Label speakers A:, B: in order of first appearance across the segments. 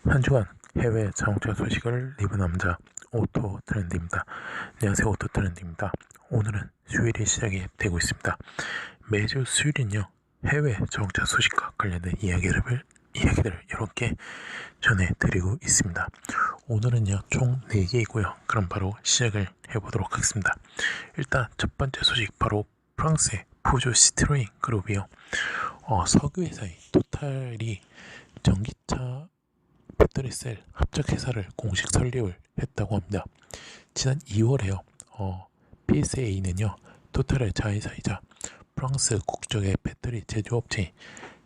A: 한 주간 해외 자동차 소식을 리뷰 남자 오토 트렌드입니다. 안녕하세요, 오토 트렌드입니다. 오늘은 수요일이 시작이 되고 있습니다. 매주 수요일은요, 해외 자동차 소식과 관련된 이야기들을 이렇게 전해드리고 있습니다. 오늘은요, 총 4개이고요. 그럼 바로 시작을 해보도록 하겠습니다. 일단 첫 번째 소식, 바로 프랑스의 푸조 시트로잉 그룹이요. 석유 회사인 토탈이 전기차 배터리셀 합작회사를 공식 설립을 했다고 합니다. 지난 2월에요. PSA는요, 토탈의 자회사이자 프랑스 국적의 배터리 제조업체인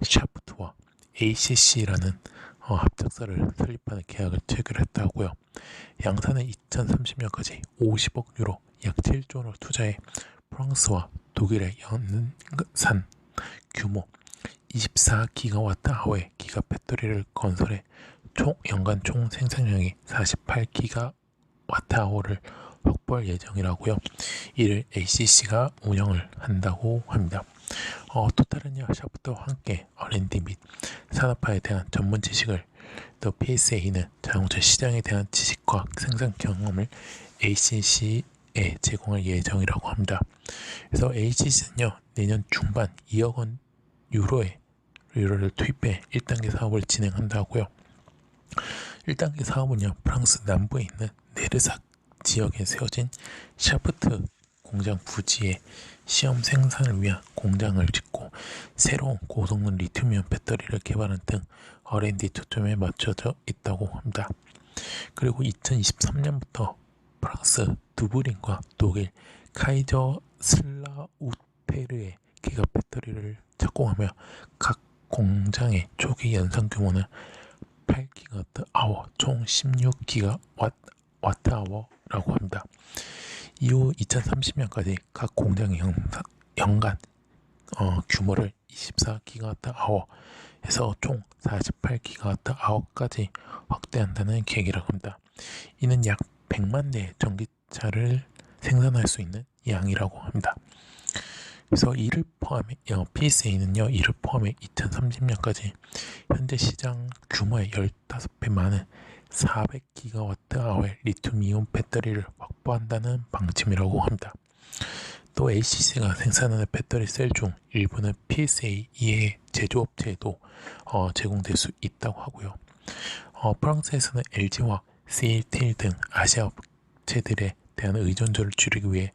A: 샤프트와 ACC라는 합작사를 설립하는 계약을 체결했다고요. 양사는 2030년까지 50억 유로, 약 7조 원을 투자해 프랑스와 독일의 연산 규모 24기가와트아워의 기가 배터리를 건설해 연간 총 생산량이 48기가와트아워를 확보할 예정이라고요. 이를 ACC가 운영을 한다고 합니다. 토탈은요, 샤프트와 함께 R&D 및 산업화에 대한 전문 지식을, 또 PSA는 자동차 시장에 대한 지식과 생산 경험을 ACC에 제공할 예정이라고 합니다. 그래서 ACC는요, 내년 중반 2억 원 유로를 투입해 1단계 사업을 진행한다고요. 1단계 사업은요, 프랑스 남부에 있는 네르삭 지역에 세워진 샤프트 공장 부지에 시험 생산을 위한 공장을 짓고 새로운 고성능 리튬이온 배터리를 개발하는 등 R&D 초점에 맞춰져 있다고 합니다. 그리고 2023년부터 프랑스 두브린과 독일 카이저 슬라우테르의 기가 배터리를 착공하며 각 공장의 초기 연산 규모는 8기가와트아워, 총 16기가와트아워라고 합니다. 이후 2030년까지 각 공장의 연간 규모를 24기가와트아워에서 총 48기가와트아워까지 확대한다는 계획이라고 합니다. 이는 약 100만 대의 전기차를 생산할 수 있는 양이라고 합니다. 그래서 이를 포함해 PSA는요, 이를 포함해 2030년까지 현재 시장 규모의 15배 많은 400기가와트아워의 리튬이온 배터리를 확보한다는 방침이라고 합니다. 또 ACC가 생산하는 배터리 셀 중 일부는 PSA 이외의 제조업체에도 제공될 수 있다고 하고요. 프랑스에서는 LG와 CATL 등 아시아 업체들에 대한 의존도를 줄이기 위해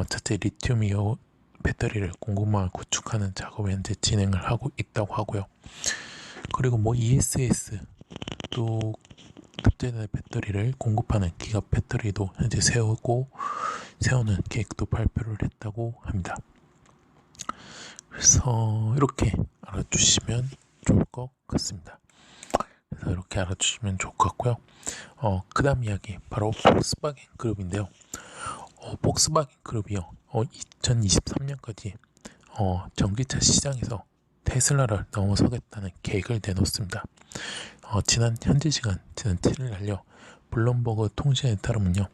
A: 자체 리튬이온 배터리를 공급망을 구축하는 작업을 현재 진행을 하고 있다고 하고요. 그리고 ESS 또 급제된 배터리를 공급하는 기가 배터리도 현재 세우는 계획도 발표를 했다고 합니다. 그래서 이렇게 알아주시면 좋을 것 같습니다. 그래서 이렇게 알아주시면 좋을 것 같고요. 그 다음 이야기, 바로 폭스바겐 그룹인데요. 폭스바겐 그룹이요, 2023년까지 전기차 시장에서 테슬라를 넘어서겠다는 계획을 내놓습니다. 현지 시간 지난 7일 날요, 블룸버그 통신에 따르면요,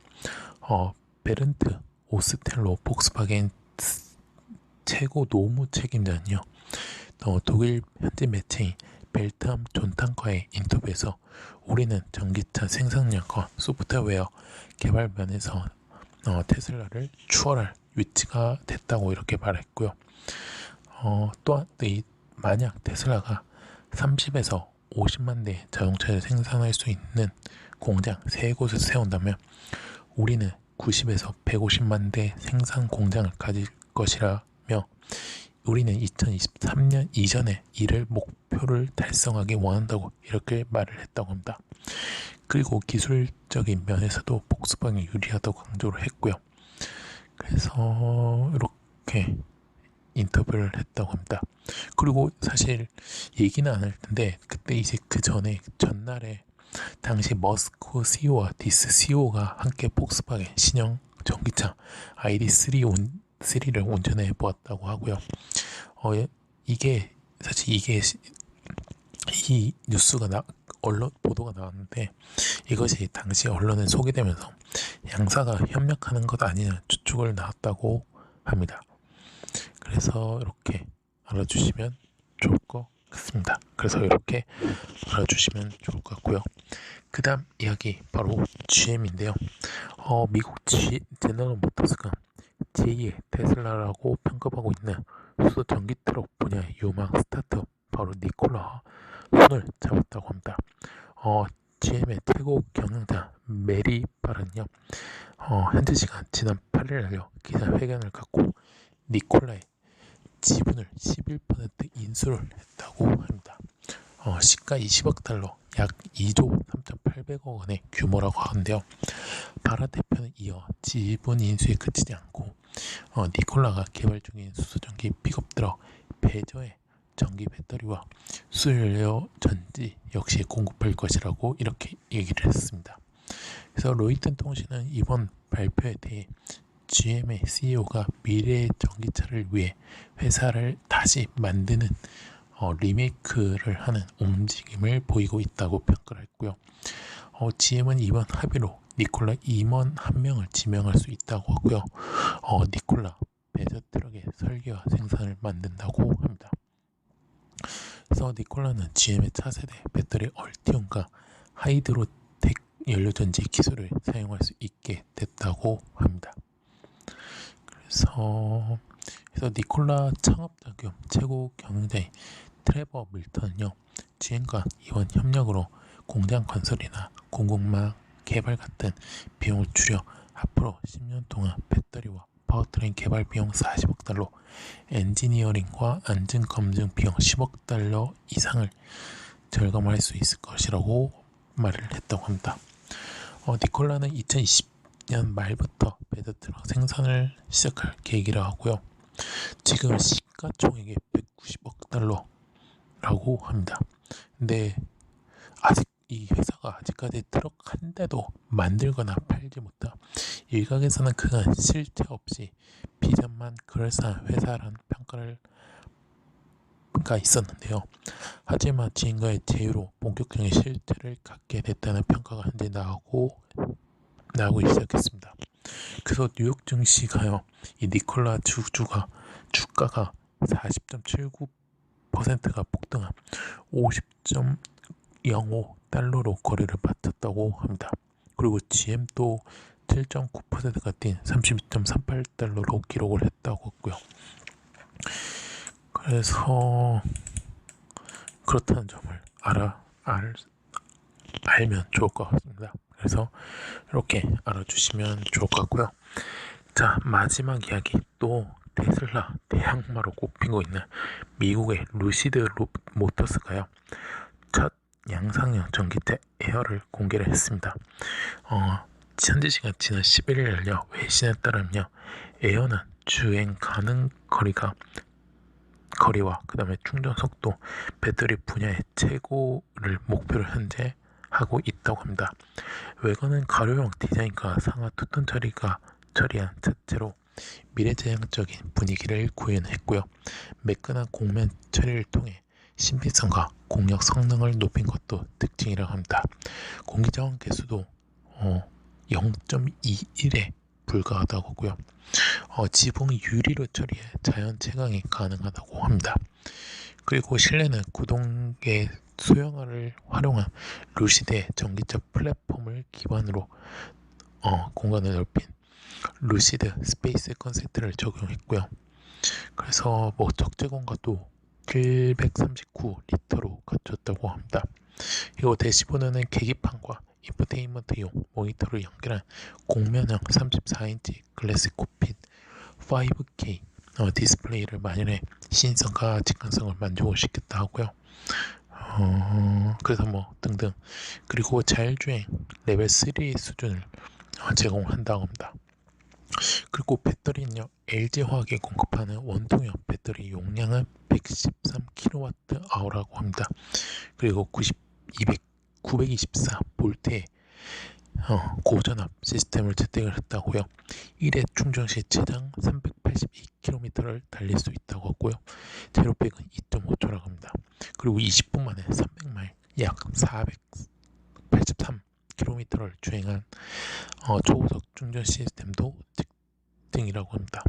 A: 베른트 오스텔로 폭스바겐 최고 노무 책임자는요, 독일 현지 매체인 벨트함 존탄과의 인터뷰에서 우리는 전기차 생산량과 소프트웨어 개발 면에서 테슬라를 추월할 위치가 됐다고 이렇게 말했고요. 또한 만약 테슬라가 30에서 50만 대 자동차를 생산할 수 있는 공장 3곳을 세운다면 우리는 90에서 150만 대 생산 공장을 가질 것이라며, 우리는 2023년 이전에 이를 목표를 달성하기 원한다고 이렇게 말을 했다고 합니다. 그리고 기술적인 면에서도 폭스바겐이 유리하다고 강조를 했고요. 그래서 이렇게 인터뷰를 했다고 합니다. 그리고 사실 얘기는 안 할 텐데, 그때 이제 그 전날에 당시 머스크 CEO와 디스 CEO가 함께 폭스바겐 신형 전기차 ID3를 운전해 보았다고 하고요. 이게 이 뉴스가 언론 보도가 나왔는데, 이것이 당시 언론에 소개되면서 양사가 협력하는 것 아니냐 추측을 나왔다고 합니다. 그래서 이렇게 알아주시면 좋을 것 같습니다. 그래서 이렇게 알아주시면 좋을 것 같고요. 그 다음 이야기 바로 GM인데요. 미국 제너럴 모터스가 제2의 테슬라라고 평가하고 있는 수소 전기 트럭 분야의 유망 스타트업 바로 니콜라와 손을 잡았다고 합니다. GM의 최고 경영자 메리 바른요. 현지 시간 지난 8일날요 기자회견을 갖고 니콜라의 지분을 11% 인수를 했다고 합니다. 시가 20억 달러, 약 2조 3,800억 원의 규모라고 하는데요. 바라 대표는 이어 지분 인수에 그치지 않고 니콜라가 개발 중인 수소전기 픽업트럭 배저의 전기 배터리와 수연료 전지 역시 공급할 것이라고 이렇게 얘기를 했습니다. 그래서 로이턴 통신은 이번 발표에 대해 GM의 CEO가 미래의 전기차를 위해 회사를 다시 만드는 리메이크를 하는 움직임을 보이고 있다고 평가를 했고요. GM은 이번 합의로 니콜라 임원 한 명을 지명할 수 있다고 하고요. 니콜라 배저 트럭의 설계와 생산을 만든다고 합니다. 그래서 니콜라는 GM의 차세대 배터리 얼티움과 하이드로텍 연료전지 기술을 사용할 수 있게 됐다고 합니다. 그래서 니콜라 창업자 겸 최고 경영자인 트레버 밀턴은요, GM과 이번 협력으로 공장 건설이나 공급망 개발 같은 비용을 줄여 앞으로 10년 동안 배터리와 파워트레인 개발 비용 40억 달러, 엔지니어링과 안전 검증 비용 10억 달러 이상을 절감할 수 있을 것이라고 말을 했다고 합니다. 니콜라는 2020년 말부터 배터트럭 생산을 시작할 계획이라 하고요. 지금 시가총액이 190억 달러라고 합니다. 근데 아직 이 회사가 아직까지 트럭 한 대도 만들거나 팔지 못한 일각에서는 그간 실체 없이 비전만 그럴싸한 회사라는 평가가 있었는데요. 하지만 지인과의 제휴로 본격적인 실체를 갖게 됐다는 평가가 현재 나오기 시작했습니다. 그래서 뉴욕 증시가요, 이 니콜라 주가가 40.79%가 폭등한 50.05달러로 거래를 마쳤다고 합니다. 그리고 GM도 7.9%가 뛴 32.38달러로 기록을 했다고 했고요. 그래서 그렇다는 점을 알면 좋을 것 같습니다. 그래서 이렇게 알아주시면 좋을 것 같고요. 자, 마지막 이야기, 또 테슬라 대항마로 꼽히고 있는 미국의 루시드 모터스가요, 첫 양상형 전기차 에어를 공개를 했습니다. 현지 시간 지난 11일날요 외신에 따르면요, 에어는 주행 가능 거리와 그 다음에 충전 속도, 배터리 분야의 최고를 목표로 현재 하고 있다고 합니다. 외관은 가로형 디자인과 상하 투톤 처리한 자체로 미래지향적인 분위기를 구현했고요. 매끈한 곡면 처리를 통해 신비성과 공력 성능을 높인 것도 특징이라고 합니다. 공기저항 계수도 0.21에 불과하다고 하고요. 지붕 유리로 처리해 자연 채광이 가능하다고 합니다. 그리고 실내는 구동계 소형화를 활용한 루시드의 전기차 플랫폼을 기반으로 공간을 넓힌 루시드 스페이스 컨셉트를 적용했고요. 그래서 적재 공간도 739리터로 갖췄다고 합니다. 그리고 대시보드는 계기판과 인포테인먼트용 모니터를 연결한 곡면형 34인치 글래스 코핏 5K 디스플레이를 만연해 신성과 직관성을 만족시켰다 하고요. 그래서 등등, 그리고 자율주행 레벨 3 수준을 제공한다고 합니다. 그리고 배터리는요, LG화학이 공급하는 원통형 배터리 용량은 113kWh라고 합니다. 그리고 924V의 고전압 시스템을 채택을 했다고요. 1회 충전 시 최장 382km를 달릴 수 있다고 하고요. 제로백은 2.5초라고 합니다. 그리고 20분 만에 300마일, 약 483km를 주행한 초고속 충전 시스템도 특징이라고 합니다.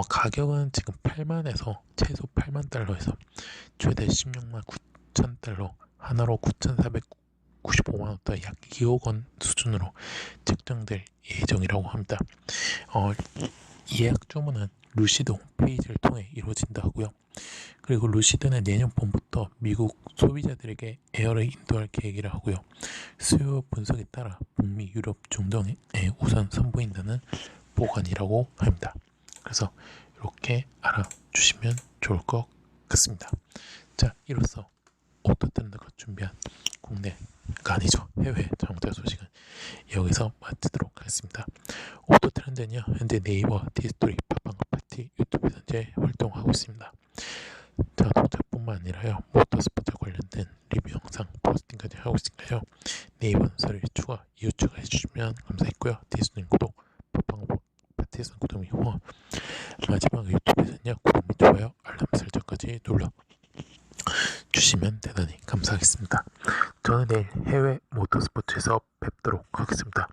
A: 가격은 지금 8만에서 최소 8만 달러에서 최대 16만 9천 달러, 하나로 9,495만 원대, 약 2억 원 수준으로 책정될 예정이라고 합니다. 예약 주문은 루시드 홈페이지를 통해 이루어진다 하고요. 그리고 루시드는 내년 봄부터 미국 소비자들에게 에어를 인도할 계획이라 하고요. 수요 분석에 따라 북미, 유럽, 중동에 우선 선보인다는 보관이라고 합니다. 그래서 이렇게 알아주시면 좋을 것 같습니다. 자, 이로써 오토 트렌드가 준비한 국내가 아니죠, 해외 자동차 소식은 여기서 마치도록 하겠습니다. 오토 트렌드는요, 현재 네이버, 티스토리, 팟빵, 유튜브에서 현재 활동하고 있습니다. 자동차뿐만 아니라요, 모터스포츠 관련된 리뷰 영상 포스팅까지 하고 있으니까요, 네이버 서류 추가, 이후 추가해 주시면 감사했고요. 티스토리 구독, 팟빵 파티에서 구독 및 후원, 마지막 유튜브에서는요, 구독 및 좋아요, 알람 설정까지 눌러 주시면 대단히 감사하겠습니다. 저는 내일 해외 모터스포츠에서 뵙도록 하겠습니다.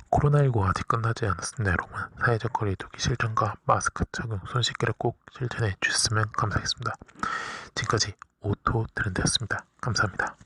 A: 코로나19 아직 끝나지 않았습니다. 여러분, 사회적 거리두기 실천과 마스크 착용, 손 씻기를 꼭 실천해 주셨으면 감사하겠습니다. 지금까지 오토 트렌드였습니다. 감사합니다.